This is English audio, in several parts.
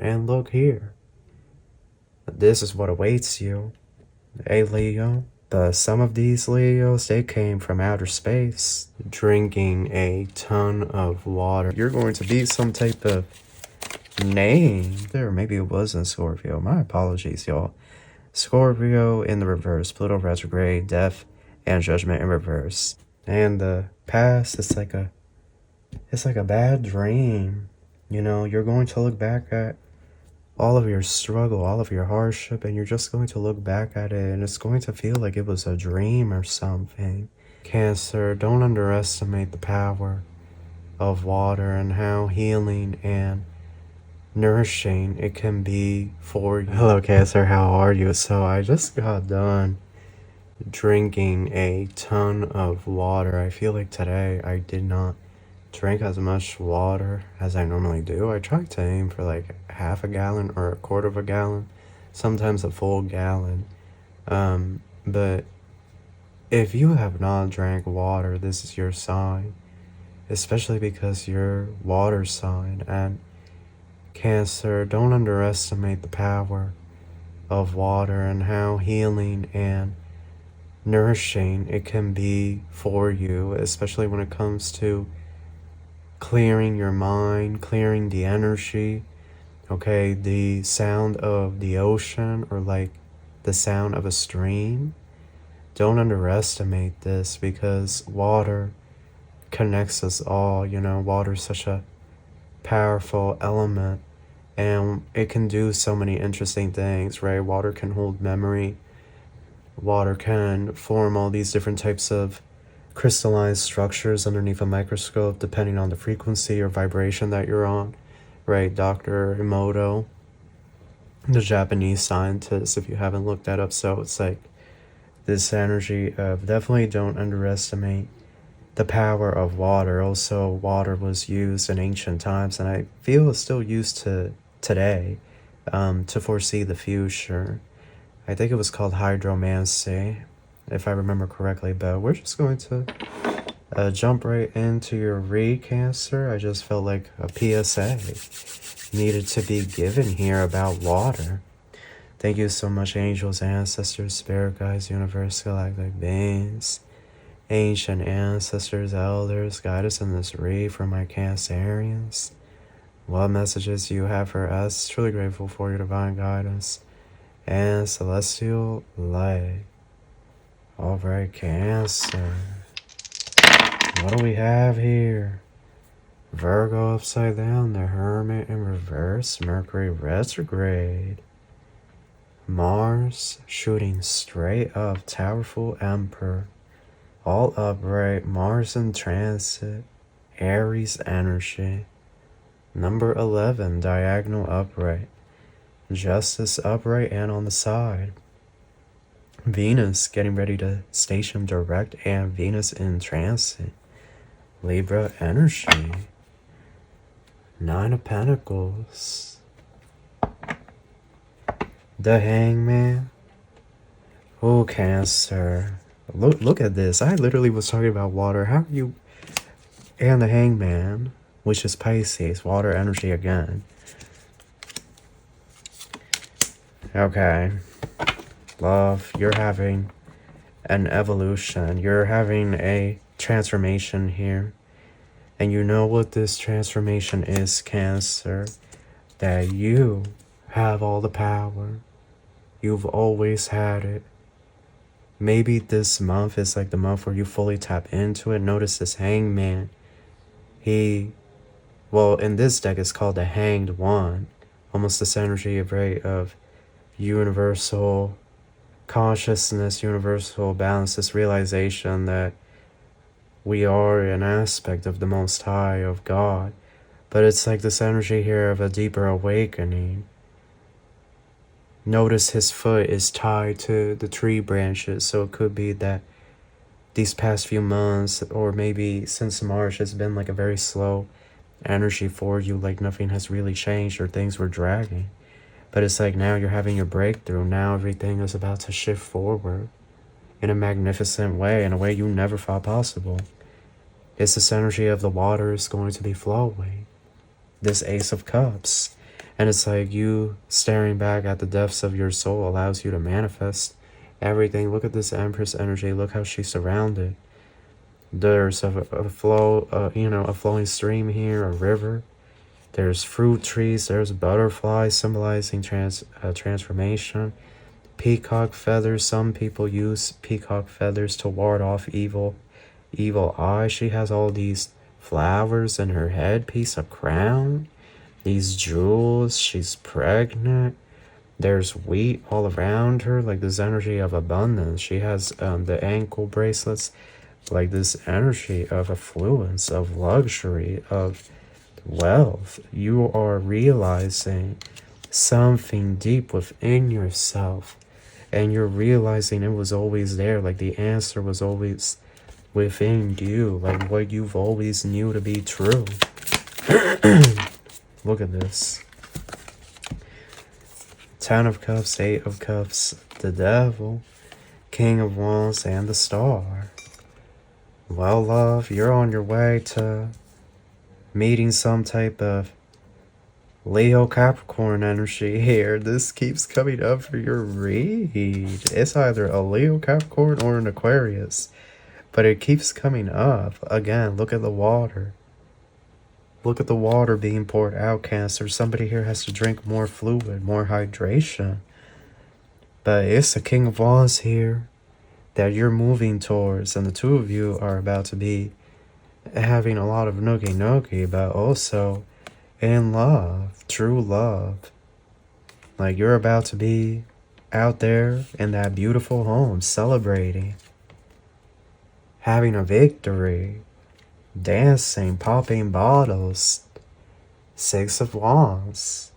and look here. This is what awaits you, a Leo. But some of these Leos, they came from outer space, drinking a ton of water. You're going to be some type of name. Or maybe it wasn't Scorpio. My apologies, y'all. Scorpio in the reverse, Pluto retrograde, death and judgment in reverse. And the past, it's like a bad dream. You know, you're going to look back at all of your struggle, all of your hardship, and you're just going to look back at it and it's going to feel like it was a dream or something. Cancer, don't underestimate the power of water and how healing and nourishing it can be for you. Hello Cancer, how are you? So I just got done drinking a ton of water. I feel like today I did not drink as much water as I normally do. I try to aim for like half a gallon or a quarter of a gallon, sometimes a full gallon. But if you have not drank water, this is your sign, especially because you're water sign. And Cancer, don't underestimate the power of water and how healing and nourishing it can be for you, especially when it comes to clearing your mind, clearing the energy. Okay, the sound of the ocean or like the sound of a stream. Don't underestimate this because water connects us all. You know, water is such a powerful element and it can do so many interesting things, right? Water can hold memory. Water can form all these different types of crystallized structures underneath a microscope depending on the frequency or vibration that you're on, right? Dr. Emoto, the Japanese scientist, if you haven't looked that up. So it's like this energy of definitely don't underestimate the power of water. Also, water was used in ancient times and I feel it's still used to today to foresee the future. I think it was called hydromancy, if I remember correctly, but we're just going to jump right into your read, Cancer. I just felt like a PSA needed to be given here about water. Thank you so much, angels, ancestors, spirit guides, universe, galactic beings, ancient ancestors, elders, guide us in this read for my Cancerians. What messages you have for us? Truly grateful for your divine guidance and celestial light. Alright, Cancer. What do we have here? Virgo upside down, the Hermit in reverse, Mercury retrograde, Mars shooting straight up, Towerful Emperor, all upright, Mars in transit, Aries energy, number 11, diagonal upright, Justice upright and on the side, Venus getting ready to station direct and Venus in transit, Libra energy, Nine of Pentacles, the Hangman. Oh, Cancer. Look at this. I literally was talking about water. How are you? And the Hangman, which is Pisces, water energy again. Okay. Love, you're having an evolution. You're having a transformation here. And you know what this transformation is, Cancer? That you have all the power. You've always had it. Maybe this month is like the month where you fully tap into it. Notice this Hangman. Well, in this deck it's called the Hanged One. Almost this energy of, right, of universal consciousness, universal balance, this realization that we are an aspect of the Most High, of God. But it's like this energy here of a deeper awakening. Notice his foot is tied to the tree branches, so it could be that these past few months, or maybe since March, has been like a very slow energy for you, like nothing has really changed or things were dragging. But it's like now you're having your breakthrough. Now everything is about to shift forward in a magnificent way, in a way you never thought possible. It's this energy of the water is going to be flowing. This Ace of Cups. And it's like you staring back at the depths of your soul allows you to manifest everything. Look at this Empress energy. Look how she's surrounded. There's a flow, a flowing stream here, a river. There's fruit trees. There's butterflies symbolizing transformation. Peacock feathers. Some people use peacock feathers to ward off evil eye. She has all these flowers in her headpiece, a crown, these jewels. She's pregnant. There's wheat all around her, like this energy of abundance. She has the ankle bracelets, like this energy of affluence, of luxury, of wealth. You are realizing something deep within yourself, and you're realizing it was always there, like the answer was always within you, like what you've always knew to be true. Look at this. 10 of Cups, 8 of Cups, the Devil, King of Wands, and the Star. Well, love, you're on your way to meeting some type of Leo Capricorn energy here. This keeps coming up for your read. It's either a Leo Capricorn or an Aquarius, but it keeps coming up. Again, look at the water. Look at the water being poured out, Cancer. Somebody here has to drink more fluid, more hydration. But it's the King of Wands here that you're moving towards, and the two of you are about to be having a lot of noogie, but also in love, true love. Like you're about to be out there in that beautiful home, celebrating, having a victory, dancing, popping bottles. 6 of Wands.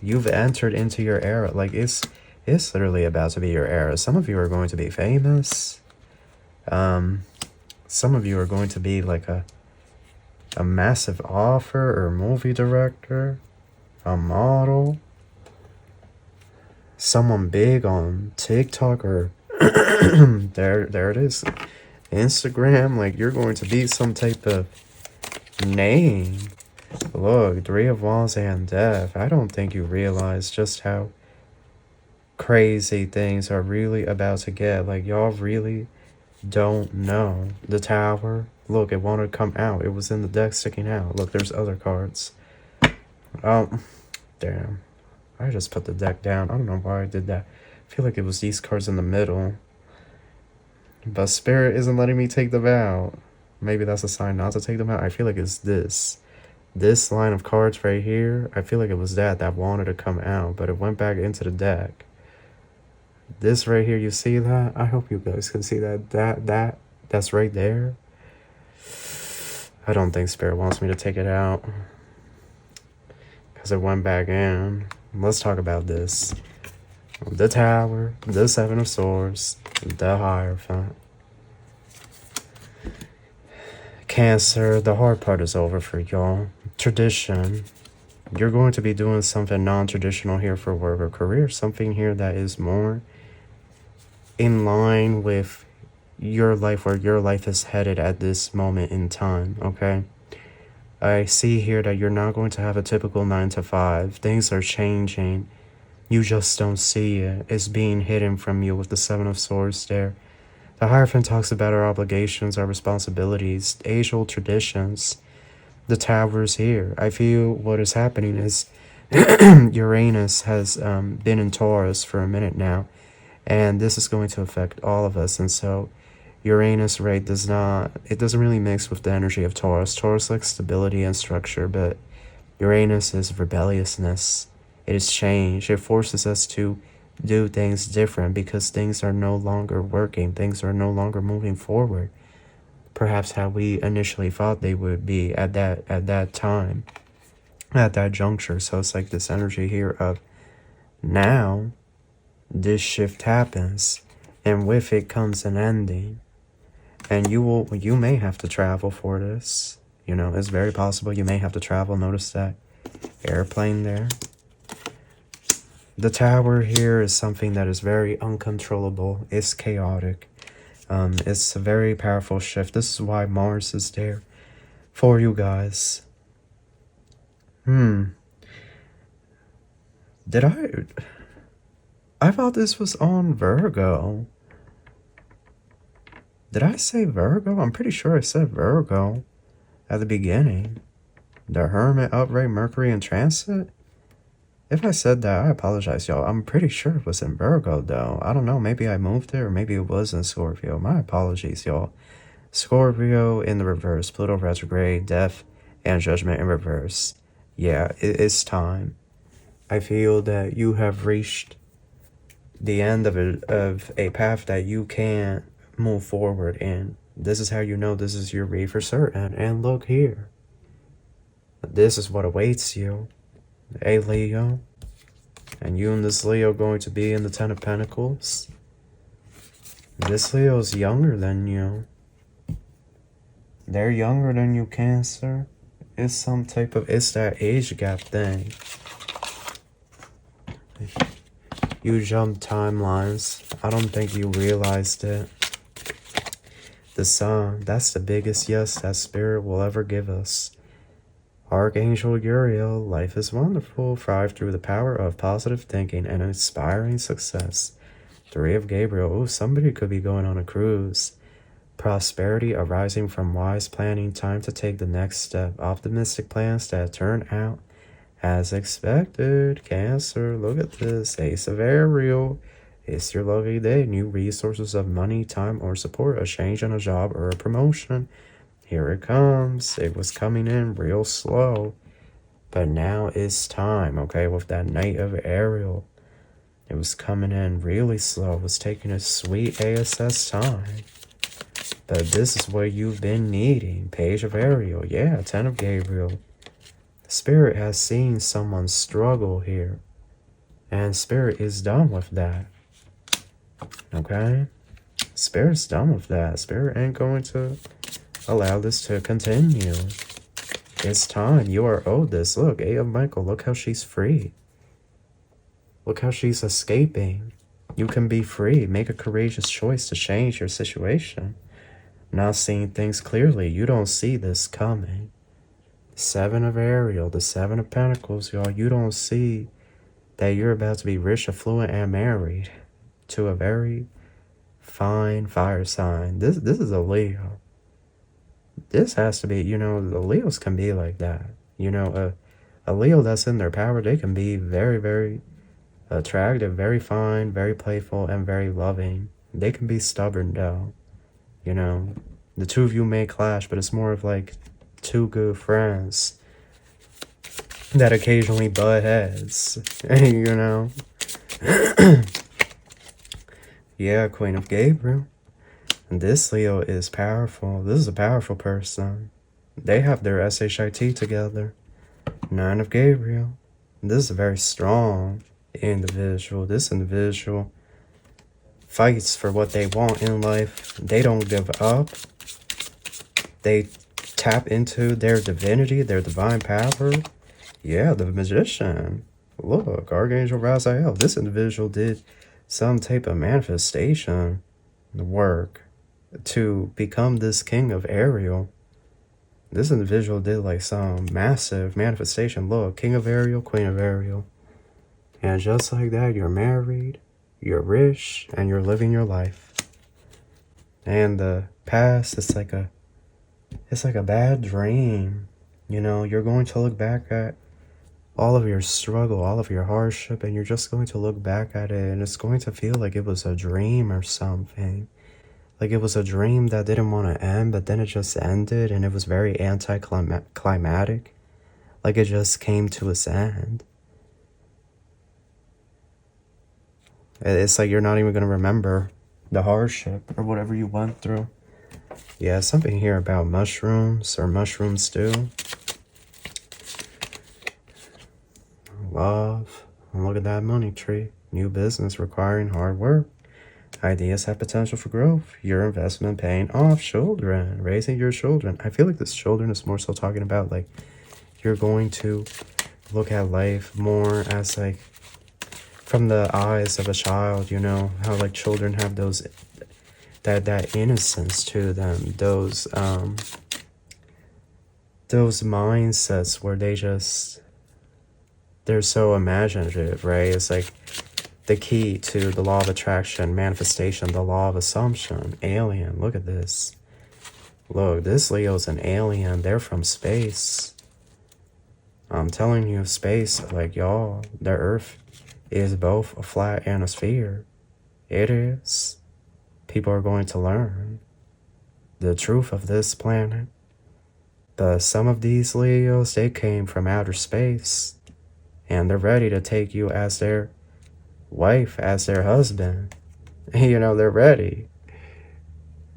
You've entered into your era. Like it's literally about to be your era. Some of you are going to be famous. Some of you are going to be like a massive author or movie director, a model, someone big on TikTok or there it is, Instagram. Like you're going to be some type of name. Look, 3 of Wands and Death. I don't think you realize just how crazy things are really about to get. Like y'all really don't know. The Tower. Look, it wanted to come out. It was in the deck sticking out. Look, there's other cards. Oh, damn. I just put the deck down. I don't know why I did that. I feel like it was these cards in the middle. But Spirit isn't letting me take them out. Maybe that's a sign not to take them out. I feel like it's this. This line of cards right here. I feel like it was that wanted to come out. But it went back into the deck. This right here, you see that? I hope you guys can see that. That's right there. I don't think Spirit wants me to take it out because it went back in. Let's talk about this. The Tower, the 7 of Swords, the Hierophant. Cancer, the hard part is over for y'all. Tradition. You're going to be doing something non-traditional here for work or career. Something here that is more in line with your life, where your life is headed at this moment in time, okay? I see here that you're not going to have a typical 9 to 5. Things are changing. You just don't see it. It's being hidden from you with the 7 of Swords there. The Hierophant talks about our obligations, our responsibilities, age-old traditions. The Tower's here. I feel what is happening is Uranus has been in Taurus for a minute now, and this is going to affect all of us. And so Uranus, right, doesn't really mix with the energy of Taurus. Taurus likes stability and structure, but Uranus is rebelliousness. It is change. It forces us to do things different because things are no longer working. Things are no longer moving forward. Perhaps how we initially thought they would be at that time, at that juncture. So it's like this energy here of now this shift happens, and with it comes an ending. And you may have to travel for this. You know, it's very possible you may have to travel. Notice that airplane there. The Tower here is something that is very uncontrollable. It's chaotic. It's a very powerful shift. This is why Mars is there for you guys. Did I thought this was on Virgo. Did I say Virgo? I'm pretty sure I said Virgo at the beginning. The Hermit, upright, Mercury in transit? If I said that, I apologize, y'all. I'm pretty sure it was in Virgo, though. I don't know. Maybe I moved it, or maybe it was in Scorpio. My apologies, y'all. Scorpio in the reverse. Pluto retrograde, death, and judgment in reverse. Yeah, it's time. I feel that you have reached the end of a path that you can't move forward in. This is how you know this is your read for certain. And look here. This is what awaits you. Hey, Leo. And you and this Leo going to be in the Ten of Pentacles. This Leo's younger than you. They're younger than you, Cancer. It's some type of, it's that age gap thing. You jump timelines. I don't think you realized it. The Sun, that's the biggest yes that Spirit will ever give us. Archangel Uriel, life is wonderful. Thrive through the power of positive thinking and inspiring success. 3 of Gabriel, oh, somebody could be going on a cruise. Prosperity arising from wise planning, time to take the next step. Optimistic plans that turn out as expected. Cancer, look at this. Ace of Ariel. It's your lucky day. New resources of money, time, or support. A change in a job or a promotion. Here it comes. It was coming in real slow. But now it's time, okay? With that Knight of Ariel. It was coming in really slow. It was taking a sweet ASS time. But this is what you've been needing. Page of Ariel. Yeah, 10 of Gabriel. Spirit has seen someone struggle here. And Spirit is done with that. Okay? Spirit's done with that. Spirit ain't going to allow this to continue. It's time. You are owed this. Look, 8 of Michael. Look how she's free. Look how she's escaping. You can be free. Make a courageous choice to change your situation. Not seeing things clearly. You don't see this coming. 7 of Ariel, the 7 of Pentacles, y'all. You don't see that you're about to be rich, affluent, and married to a very fine fire sign. This is a Leo. This has to be, you know, the Leos can be like that. You know, a Leo that's in their power, they can be very, very attractive, very fine, very playful, and very loving. They can be stubborn, though. You know, the two of you may clash, but it's more of like 2 good friends that occasionally butt heads, you know. Yeah, Queen of Gabriel. And this Leo is powerful. This is a powerful person. They have their SHIT together. 9 of Gabriel. This is a very strong individual. This individual fights for what they want in life. They don't give up. They tap into their divinity, their divine power. Yeah, the Magician. Look, Archangel Raphael. This individual did some type of manifestation work to become this King of Ariel. This individual did like some massive manifestation. Look, King of Ariel, Queen of Ariel. And just like that, you're married, you're rich, and you're living your life. And the past, it's like a bad dream. You know, you're going to look back at all of your struggle, all of your hardship, and you're just going to look back at it, and it's going to feel like it was a dream or something. Like it was a dream that didn't want to end, but then it just ended, and it was very anticlimactic. Like it just came to its end. It's like you're not even going to remember the hardship or whatever you went through. Yeah, something here about mushrooms or mushroom stew. Love. And look at that money tree. New business requiring hard work. Ideas have potential for growth. Your investment paying off. Children. Raising your children. I feel like this children is more so talking about like you're going to look at life more as like from the eyes of a child, you know, how like children have those that innocence to them, those mindsets where they they're so imaginative, right? It's like the key to the law of attraction, manifestation, the law of assumption. Alien, look at this. Look, this Leo's an alien. They're from space. I'm telling you, space, like y'all, the Earth is both a flat and a sphere. It is. People are going to learn the truth of this planet. Some of these Leos, they came from outer space. And they're ready to take you as their wife, as their husband. You know, they're ready.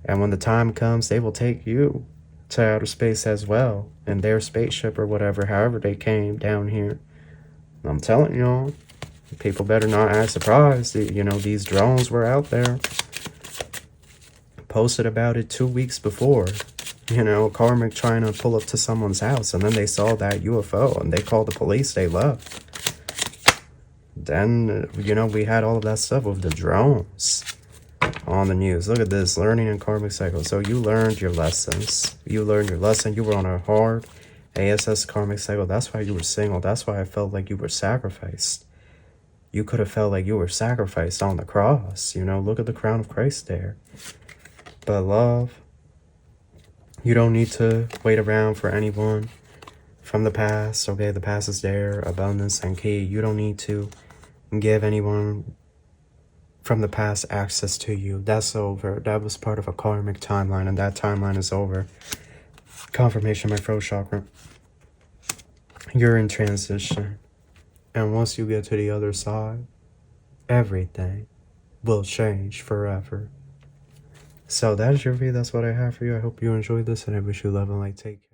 And when the time comes, they will take you to outer space as well, in their spaceship or whatever, however they came down here. I'm telling y'all, people better not act surprised. You know, these drones were out there. Posted about it 2 weeks before. You know, karmic trying to pull up to someone's house, and then they saw that UFO, and they called the police, they left. Then, you know, we had all of that stuff with the drones on the news. Look at this, learning in karmic cycle. So you learned your lessons. You learned your lesson. You were on a hard ASS karmic cycle. That's why you were single. That's why I felt like you were sacrificed. You could have felt like you were sacrificed on the cross. You know, look at the crown of Christ there. But love, you don't need to wait around for anyone from the past. Okay, the past is there. Abundance and key. You don't need to give anyone from the past access to you. That's over. That was part of a karmic timeline, and that timeline is over. Confirmation, my throat chakra. You're in transition. And once you get to the other side, everything will change forever. So that is your read. That's what I have for you. I hope you enjoyed this, and I wish you love and light. Take care.